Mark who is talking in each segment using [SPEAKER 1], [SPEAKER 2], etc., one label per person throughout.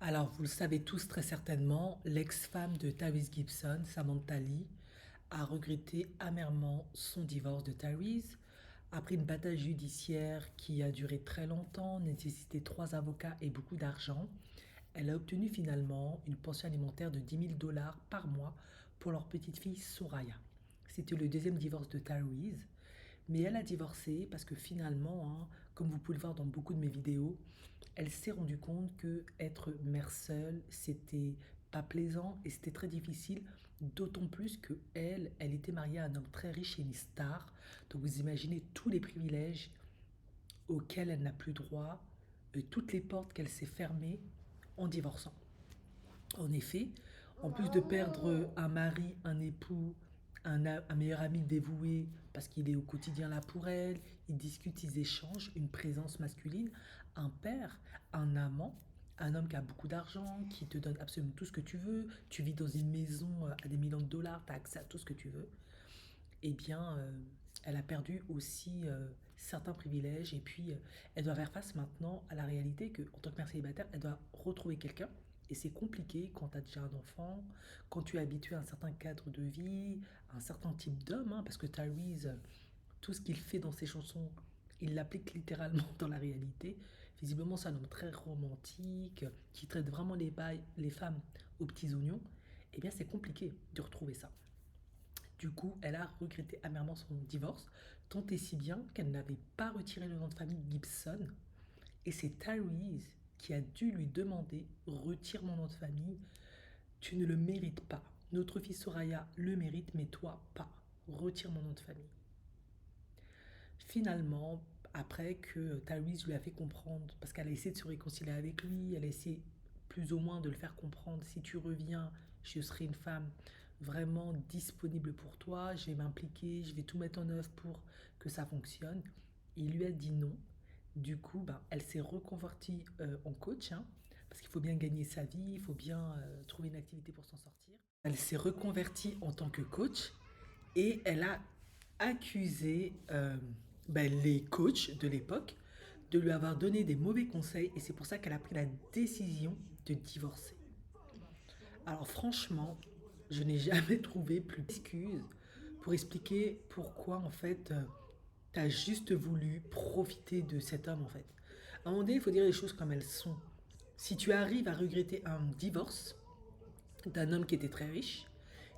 [SPEAKER 1] Alors, vous le savez tous très certainement, l'ex-femme de Tyrese Gibson, Samantha Lee, a regretté amèrement son divorce de Tyrese. Après une bataille judiciaire qui a duré très longtemps, nécessité trois avocats et beaucoup d'argent, elle a obtenu finalement une pension alimentaire de 10 000 $ par mois pour leur petite fille Soraya. C'était le deuxième divorce de Tyrese. Mais elle a divorcé parce que finalement, hein, comme vous pouvez le voir dans beaucoup de mes vidéos, elle s'est rendue compte que être mère seule, c'était pas plaisant et c'était très difficile, d'autant plus que elle était mariée à un homme très riche et une star. Donc vous imaginez tous les privilèges auxquels elle n'a plus droit, toutes les portes qu'elle s'est fermées en divorçant. En effet, en plus de perdre un mari, un époux, un meilleur ami dévoué parce qu'il est au quotidien là pour elle, ils discutent, ils échangent, une présence masculine, un père, un amant, un homme qui a beaucoup d'argent, qui te donne absolument tout ce que tu veux, tu vis dans une maison à des millions de dollars, tu as accès à tout ce que tu veux, eh bien, elle a perdu aussi certains privilèges et puis elle doit faire face maintenant à la réalité que en tant que mère célibataire, elle doit retrouver quelqu'un. Et c'est compliqué quand tu as déjà un enfant, quand tu es habitué à un certain cadre de vie, à un certain type d'homme, hein, parce que Tyrese, tout ce qu'il fait dans ses chansons, il l'applique littéralement dans la réalité. Visiblement, c'est un homme très romantique, qui traite vraiment les femmes aux petits oignons. Eh bien, c'est compliqué de retrouver ça. Du coup, elle a regretté amèrement son divorce, tant et si bien qu'elle n'avait pas retiré le nom de famille Gibson. Et c'est Tyrese qui a dû lui demander: retire mon nom de famille, tu ne le mérites pas. Notre fille Soraya le mérite, mais toi pas. Retire mon nom de famille. Finalement, après que Tyrese lui a fait comprendre, parce qu'elle a essayé de se réconcilier avec lui, elle a essayé plus ou moins de le faire comprendre: si tu reviens, je serai une femme vraiment disponible pour toi, je vais m'impliquer, je vais tout mettre en œuvre pour que ça fonctionne. Il lui a dit non. Du coup, ben, elle s'est reconvertie en coach, hein, parce qu'il faut bien gagner sa vie, il faut bien trouver une activité pour s'en sortir. Elle s'est reconvertie en tant que coach et elle a accusé ben, les coachs de l'époque de lui avoir donné des mauvais conseils et c'est pour ça qu'elle a pris la décision de divorcer. Alors franchement, je n'ai jamais trouvé plus d'excuses pour expliquer pourquoi en fait tu as juste voulu profiter de cet homme en fait. À un moment donné, il faut dire les choses comme elles sont. Si tu arrives à regretter un divorce d'un homme qui était très riche,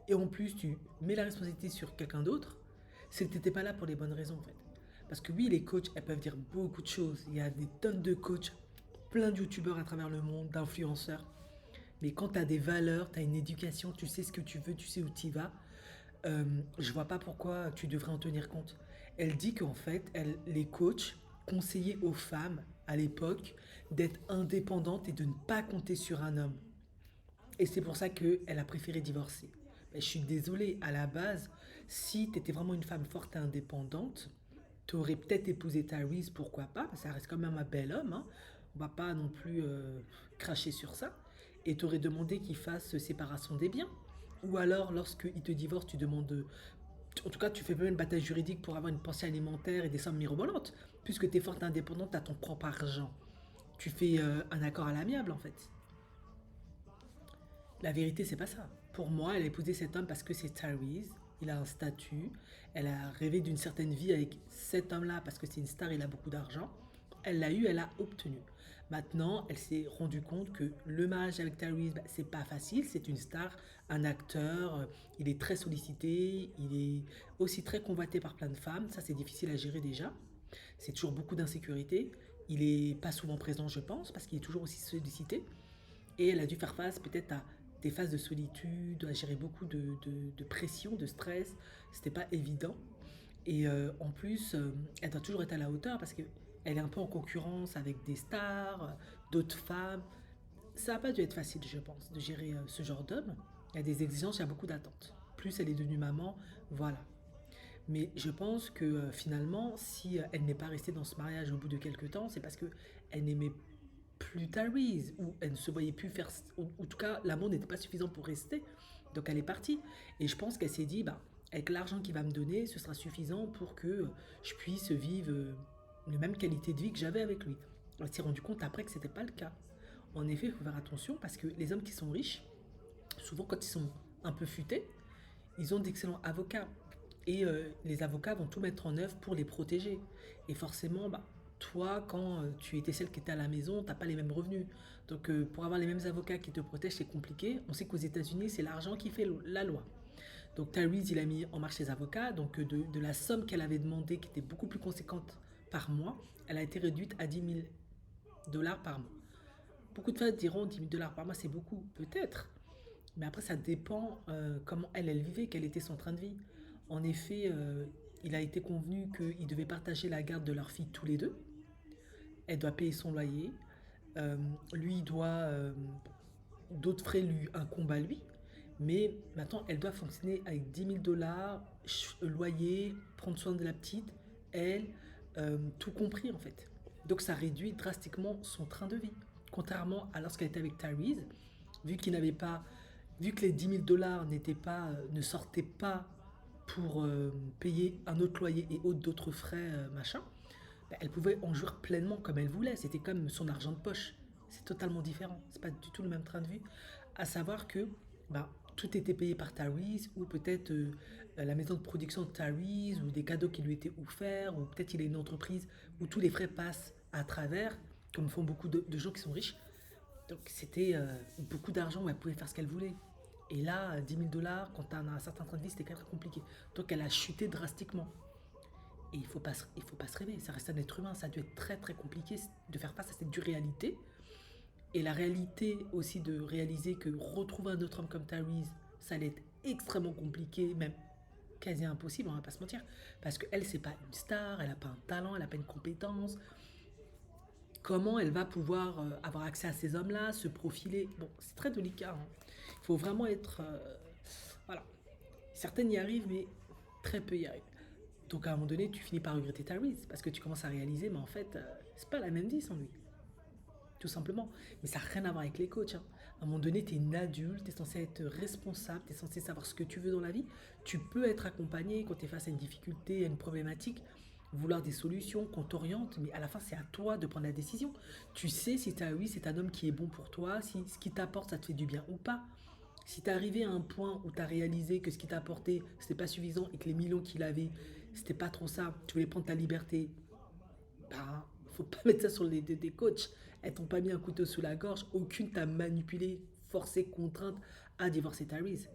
[SPEAKER 1] et en plus tu mets la responsabilité sur quelqu'un d'autre, c'est que tu n'étais pas là pour les bonnes raisons en fait. Parce que oui, les coachs, elles peuvent dire beaucoup de choses. Il y a des tonnes de coachs, plein de youtubeurs à travers le monde, d'influenceurs. Mais quand tu as des valeurs, tu as une éducation, tu sais ce que tu veux, tu sais où tu vas, je vois pas pourquoi tu devrais en tenir compte. Elle dit qu'en fait, les coachs conseillaient aux femmes à l'époque d'être indépendantes et de ne pas compter sur un homme. Et c'est pour ça qu'elle a préféré divorcer. Mais je suis désolée, à la base, si tu étais vraiment une femme forte et indépendante, tu aurais peut-être épousé Tyrese, pourquoi pas, parce que ça reste quand même un bel homme, hein. On va pas non plus cracher sur ça. Et tu aurais demandé qu'il fasse séparation des biens. Ou alors, lorsqu'il te divorce, tu demandes. En tout cas, tu fais même une bataille juridique pour avoir une pension alimentaire et des sommes mirobolantes. Puisque tu es forte et indépendante, tu as ton propre argent. Tu fais un accord à l'amiable, en fait. La vérité, c'est pas ça. Pour moi, elle a épousé cet homme parce que c'est Tyrese. Il a un statut. Elle a rêvé d'une certaine vie avec cet homme-là parce que c'est une star, il a beaucoup d'argent. Elle l'a eu, elle l'a obtenu. Maintenant, elle s'est rendue compte que le mariage avec Tyrese, bah, c'est pas facile. C'est une star, un acteur. Il est très sollicité. Il est aussi très convoité par plein de femmes. Ça, c'est difficile à gérer déjà. C'est toujours beaucoup d'insécurité. Il est pas souvent présent, je pense, parce qu'il est toujours aussi sollicité. Et elle a dû faire face peut-être à des phases de solitude, à gérer beaucoup de pression, de stress. C'était pas évident. Et en plus, elle doit toujours être à la hauteur parce qu'elle est un peu en concurrence avec des stars, d'autres femmes. Ça n'a pas dû être facile, je pense, de gérer ce genre d'homme. Il y a des exigences, il y a beaucoup d'attentes. Plus elle est devenue maman, voilà. Mais je pense que finalement, si elle n'est pas restée dans ce mariage au bout de quelques temps, c'est parce que elle n'aimait plus Tyrese, ou elle ne se voyait plus faire. Ou en tout cas, l'amour n'était pas suffisant pour rester. Donc elle est partie. Et je pense qu'elle s'est dit, bah, avec l'argent qu'il va me donner, ce sera suffisant pour que je puisse vivre la même qualité de vie que j'avais avec lui. Elle s'est rendue compte après que c'était pas le cas. En effet, il faut faire attention parce que les hommes qui sont riches, souvent quand ils sont un peu futés, ils ont d'excellents avocats. Et les avocats vont tout mettre en œuvre pour les protéger. Et forcément, bah, toi, quand tu étais celle qui était à la maison, t'as pas les mêmes revenus. Donc pour avoir les mêmes avocats qui te protègent, c'est compliqué. On sait qu'aux États-Unis, c'est l'argent qui fait la loi. Donc Tyrese, il a mis en marche ses avocats. Donc de la somme qu'elle avait demandée, qui était beaucoup plus conséquente par mois, elle a été réduite à 10 000 $ par mois. Beaucoup de femmes diront 10 000 $ par mois, c'est beaucoup. Peut-être. Mais après, ça dépend comment elle vivait, quel était son train de vie. En effet, il a été convenu qu'ils devaient partager la garde de leur fille tous les deux. Elle doit payer son loyer. Euh, Lui, il doit. D'autres frais lui incombent à lui. Mais maintenant, elle doit fonctionner avec 10 000 $, loyer, prendre soin de la petite, elle, tout compris en fait. Donc ça réduit drastiquement son train de vie. Contrairement à lorsqu'elle était avec Tyrese, vu qu'il n'avait pas, vu que les 10 000 $ n'étaient pas, ne sortaient pas pour payer un autre loyer et autres d'autres frais, machin, bah, elle pouvait en jouir pleinement comme elle voulait. C'était comme son argent de poche. C'est totalement différent. C'est pas du tout le même train de vie. À savoir que bah, tout était payé par Tyrese ou peut-être la maison de production de Tyrese ou des cadeaux qui lui étaient offerts ou peut-être il a une entreprise où tous les frais passent à travers, comme font beaucoup de gens qui sont riches. Donc c'était beaucoup d'argent où elle pouvait faire ce qu'elle voulait. Et là, 10 000 $, quand tu as un certain train de vie, c'était quand même compliqué. Donc elle a chuté drastiquement. Et il faut pas se rêver, ça reste un être humain, ça a dû être très très compliqué de faire face à cette dure réalité. Et la réalité aussi de réaliser que retrouver un autre homme comme Tyrese, ça allait être extrêmement compliqué, même quasi impossible, on va pas se mentir. Parce qu'elle, c'est pas une star, elle a pas un talent, elle a pas une compétence. Comment elle va pouvoir avoir accès à ces hommes-là, se profiler? Bon, c'est très délicat, hein. Il faut vraiment être... voilà. Certaines y arrivent, mais très peu y arrivent. Donc à un moment donné, tu finis par regretter Tyrese parce que tu commences à réaliser, mais en fait, c'est pas la même vie sans lui, tout simplement. Mais ça n'a rien à voir avec les coachs, hein. À un moment donné, tu es une adulte, tu es censé être responsable, tu es censé savoir ce que tu veux dans la vie. Tu peux être accompagné quand tu es face à une difficulté, à une problématique, vouloir des solutions, qu'on t'oriente, mais à la fin, c'est à toi de prendre la décision. Tu sais si Tyrese c'est un homme qui est bon pour toi, si ce qui t'apporte, ça te fait du bien ou pas. Si tu es arrivé à un point où tu as réalisé que ce qui t'a apporté, c'était pas suffisant et que les millions qu'il avait, c'était pas trop ça, tu voulais prendre ta liberté, bah, faut pas mettre ça sur les des coachs. Elles t'ont pas mis un couteau sous la gorge, aucune t'a manipulé, forcé, contrainte à divorcer Tyrese.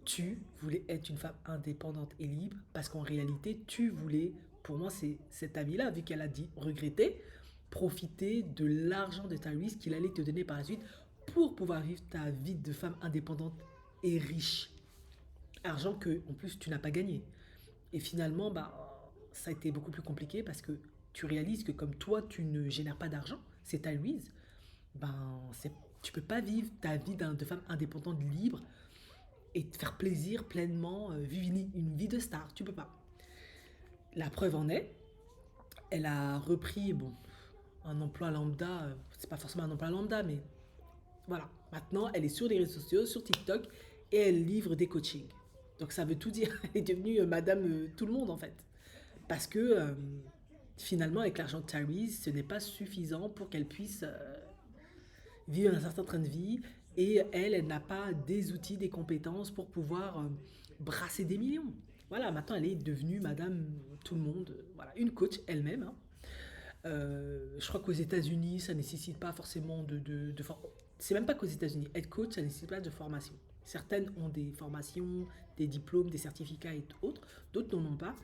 [SPEAKER 1] Tu voulais être une femme indépendante et libre parce qu'en réalité, tu voulais, pour moi, c'est cet ami-là, vu qu'elle a dit regretter, profiter de l'argent de Tyrese qu'il allait te donner par la suite pour pouvoir vivre ta vie de femme indépendante et riche. Argent que, en plus, tu n'as pas gagné. Et finalement, bah, ça a été beaucoup plus compliqué parce que tu réalises que comme toi, tu ne génères pas d'argent, c'est Tyrese, ben, tu peux pas vivre ta vie de femme indépendante, libre et te faire plaisir pleinement, vivre une vie de star. Tu peux pas. La preuve en est, elle a repris bon, un emploi lambda, c'est pas forcément un emploi lambda, mais voilà. Maintenant, elle est sur les réseaux sociaux, sur TikTok, et elle livre des coachings. Donc ça veut tout dire. Elle est devenue madame tout le monde en fait. Parce que finalement, avec l'argent de Tyrese, ce n'est pas suffisant pour qu'elle puisse vivre un certain train de vie. Et elle, elle n'a pas des outils, des compétences pour pouvoir brasser des millions. Voilà, maintenant elle est devenue madame tout le monde. Voilà, une coach elle-même, hein. Je crois qu'aux États-Unis, ça nécessite pas forcément c'est même pas qu'aux États-Unis. Être coach, ça nécessite pas de formation. Certaines ont des formations, des diplômes, des certificats et autres. D'autres n'en ont pas.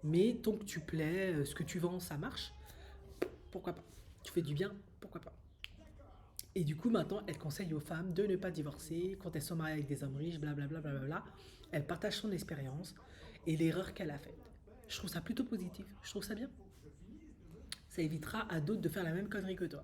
[SPEAKER 1] Mais tant que tu plais, ce que tu vends, ça marche. Pourquoi pas? Tu fais du bien, pourquoi pas? Et du coup, maintenant, elle conseille aux femmes de ne pas divorcer quand elles sont mariées avec des hommes riches, blablabla. Bla, bla, bla, bla. Elle partage son expérience et l'erreur qu'elle a faite. Je trouve ça plutôt positif. Je trouve ça bien. Ça évitera à d'autres de faire la même connerie que toi.